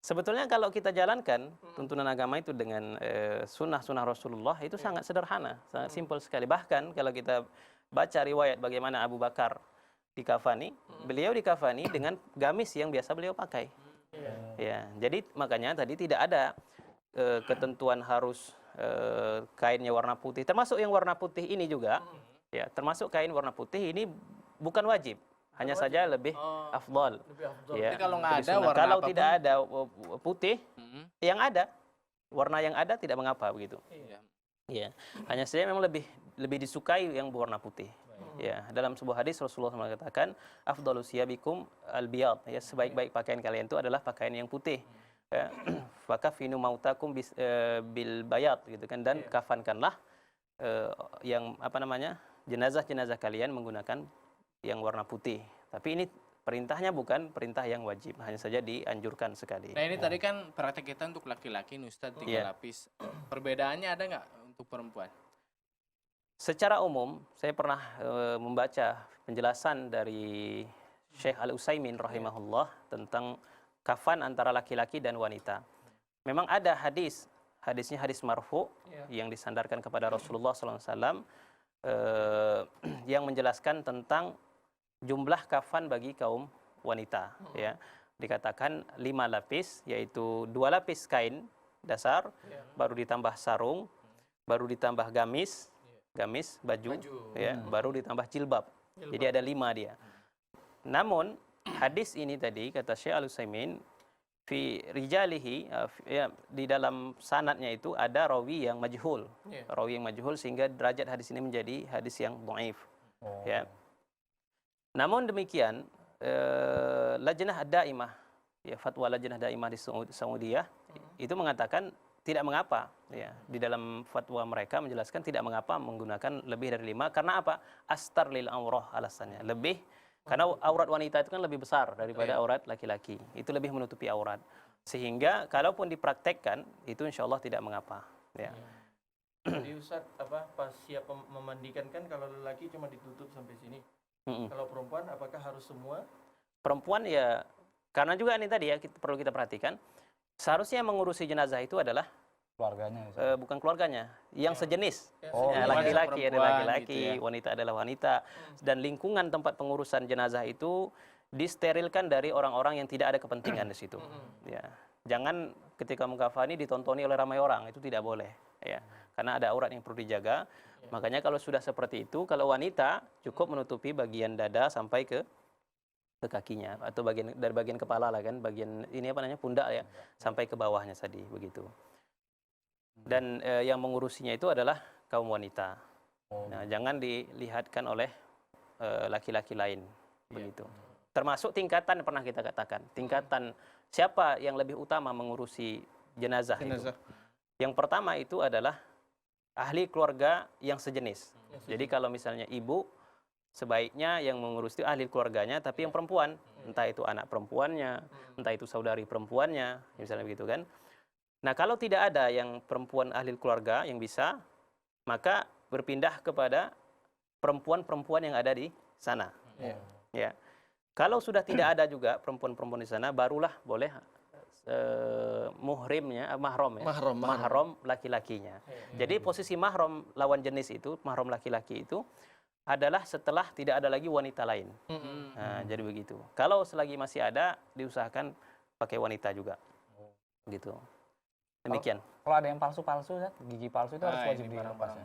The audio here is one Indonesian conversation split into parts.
Sebetulnya kalau kita jalankan tuntunan agama itu dengan sunnah-sunnah Rasulullah itu sangat sederhana, sangat simpel sekali. Bahkan kalau kita baca riwayat bagaimana Abu Bakar dikafani, beliau dikafani dengan gamis yang biasa beliau pakai. Ya, jadi makanya tadi tidak ada ketentuan harus kainnya warna putih. Termasuk yang warna putih ini juga, ya, termasuk kain warna putih ini bukan wajib. Hanya saja lebih afdal. Ya, Jadi kalau nggak lebih ada sunnah. warna Kalau apapun, tidak ada putih, yang ada warna yang ada tidak mengapa begitu. Ya, hanya saja memang lebih disukai yang berwarna putih. Ya, dalam sebuah hadis Rasulullah mengatakan afdalu siyabikum al-biyad, ya, sebaik-baik pakaian kalian itu adalah pakaian yang putih. Ya, fakafinu mautakum bil bayad gitu kan, dan kafankanlah yang apa namanya? jenazah-jenazah kalian menggunakan yang warna putih. Tapi ini perintahnya bukan perintah yang wajib, hanya saja dianjurkan sekali. nah ini tadi kan praktek kita untuk laki-laki nih Ustadz 3 lapis. Perbedaannya ada nggak untuk perempuan? Secara umum, saya pernah membaca penjelasan dari Syekh Al-Utsaimin rahimahullah tentang kafan antara laki-laki dan wanita. Memang ada hadisnya hadis marfu yang disandarkan kepada Rasulullah SAW yang menjelaskan tentang jumlah kafan bagi kaum wanita. Ya, dikatakan 5 lapis, yaitu 2 lapis kain dasar, baru ditambah sarung, baru ditambah gamis baju. Ya, baru ditambah jilbab. Jadi ada 5 dia. Namun hadis ini tadi kata Syekh Al-Utsaimin fi rijalihi, ya, di dalam sanadnya itu ada rawi yang majhul. Rawi yang majhul sehingga derajat hadis ini menjadi hadis yang dhaif. Ya. Namun demikian Lajnah Daimah, ya, fatwa Lajnah Daimah di Saudiyah itu mengatakan tidak mengapa, ya, di dalam fatwa mereka menjelaskan tidak mengapa menggunakan lebih dari 5. Karena apa? Astar lil aurah, alasannya lebih karena aurat wanita itu kan lebih besar daripada aurat laki-laki. Itu lebih menutupi aurat. Sehingga kalaupun dipraktekkan itu insya Allah tidak mengapa. Ya. Jadi Ustaz, pas siap memandikan kan kalau lelaki cuma ditutup sampai sini. Kalau perempuan apakah harus semua? Perempuan ya, karena juga ini tadi ya perlu kita perhatikan, seharusnya yang mengurusi jenazah itu adalah keluarganya. Bukan keluarganya, yang sejenis. sejenis. Laki-laki ada Perempuan laki-laki, gitu ya. wanita adalah wanita. Dan lingkungan tempat pengurusan jenazah itu disterilkan dari orang-orang yang tidak ada kepentingan di situ. Ya. Jangan ketika mengkafani ditontoni oleh ramai orang, itu tidak boleh. Ya. Karena ada aurat yang perlu dijaga. Makanya kalau sudah seperti itu, kalau wanita cukup menutupi bagian dada sampai ke kakinya, atau dari bagian kepala lah kan, bagian ini apa namanya, pundak ya, sampai ke bawahnya tadi begitu. Dan yang mengurusinya itu adalah kaum wanita. Nah, jangan dilihatkan oleh laki-laki lain begitu. Termasuk tingkatan pernah kita katakan, tingkatan siapa yang lebih utama mengurusi jenazah. Itu. Yang pertama itu adalah ahli keluarga yang sejenis. Jadi kalau misalnya ibu, sebaiknya yang mengurus itu ahli keluarganya, tapi yang perempuan, entah itu anak perempuannya, entah itu saudari perempuannya, misalnya begitu kan. Nah, kalau tidak ada yang perempuan ahli keluarga yang bisa, maka berpindah kepada perempuan-perempuan yang ada di sana. Ya. Kalau sudah tidak ada juga perempuan-perempuan di sana, barulah boleh muhrimnya, mahram laki-lakinya. Jadi posisi mahram lawan jenis itu, mahram laki-laki itu adalah setelah tidak ada lagi wanita lain. Nah, jadi begitu. Kalau selagi masih ada, diusahakan pakai wanita juga. Gitu. Demikian. Kalau ada yang palsu-palsu, gigi palsu itu harus wajib dilepas.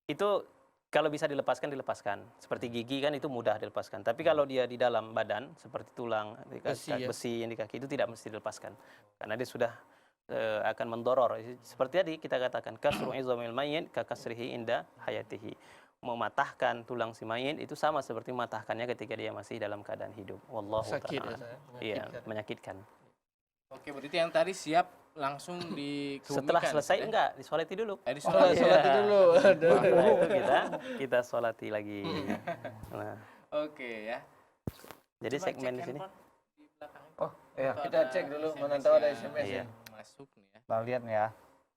Itu kalau bisa dilepaskan, dilepaskan. Seperti gigi kan itu mudah dilepaskan. Tapi kalau dia di dalam badan, seperti tulang, besi yang di kaki, itu tidak mesti dilepaskan. Karena dia sudah akan mendoror. Seperti tadi kita katakan, kasru izamil mayyit ka kasrihi inda hayatihi. Mematahkan tulang si mayit itu sama seperti mematahkannya ketika dia masih dalam keadaan hidup. Wallahu ta'ala. Iya, menyakitkan. Oke, berarti yang tadi siap langsung dikebumikan. Setelah selesai enggak, disolati dulu. Disolati dulu. Setelah itu kita solati lagi. Nah. Oke ya. Jadi coba segmen di sini. Di belakang. Oh, iya. Kita cek dulu mana tahu ada SMS Iya. Masuk nih ya. Kita lihat nih ya.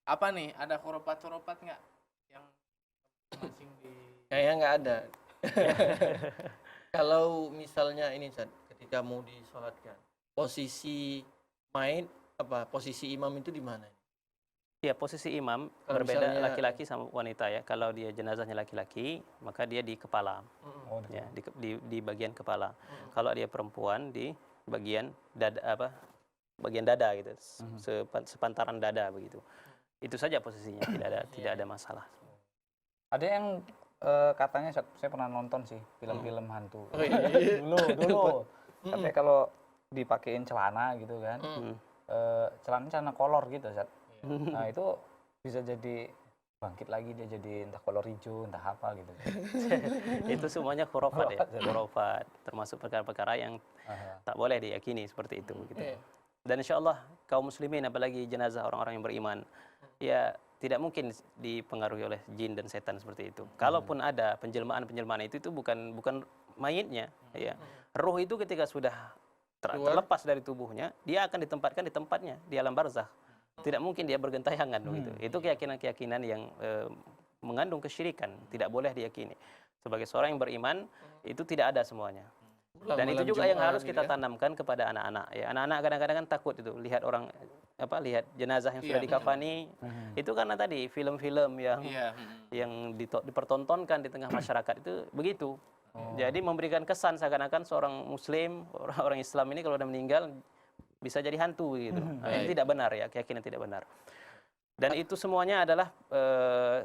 Apa nih? Ada hurufat-hurufat nggak yang masing di? Kayaknya nggak ada. Kalau misalnya ini Ustaz, ketika mau disolatkan, posisi mayit apa posisi imam itu di mana? Ya, posisi imam Kalau berbeda misalnya- laki-laki sama wanita ya. Kalau dia jenazahnya laki-laki, maka dia di kepala, Oh, ya, di bagian kepala. Kalau dia perempuan di bagian dada bagian dada gitu, sepantaran dada begitu. Itu saja posisinya, tidak ada masalah. Ada yang katanya saya pernah nonton sih film-film hantu. Oh, iya. Dulu. Katanya kalau dipakein celana gitu kan, celana kolor gitu, Zat. Nah itu bisa jadi bangkit lagi, dia jadi entah kolor hijau, entah apa gitu. Itu semuanya khurafat ya, khurafat, termasuk perkara-perkara yang tak boleh diyakini seperti itu. Gitu. Dan insya Allah kaum muslimin, apalagi jenazah orang-orang yang beriman, ya tidak mungkin dipengaruhi oleh jin dan setan seperti itu. Kalaupun ada penjelmaan itu bukan mayitnya, ya. Ruh itu ketika sudah terlepas dari tubuhnya, dia akan ditempatkan di tempatnya di alam barzakh. Tidak mungkin dia bergentayangan begitu. Itu keyakinan-keyakinan yang mengandung kesyirikan, tidak boleh diyakini. Sebagai seorang yang beriman, itu tidak ada semuanya. Dan itu juga yang harus kita tanamkan kepada anak-anak. Ya, anak-anak kadang-kadang kan takut itu lihat lihat jenazah yang sudah dikafani. Itu karena tadi film-film yang dipertontonkan di tengah masyarakat itu begitu. Jadi memberikan kesan seakan-akan seorang muslim, orang Islam ini kalau sudah meninggal bisa jadi hantu gitu. Nah, ini tidak benar ya, keyakinan tidak benar. Dan itu semuanya adalah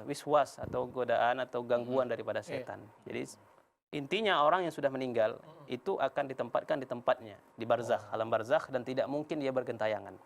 wiswas atau godaan atau gangguan daripada setan. Jadi intinya orang yang sudah meninggal itu akan ditempatkan di tempatnya, di barzakh, alam barzakh, dan tidak mungkin dia bergentayangan.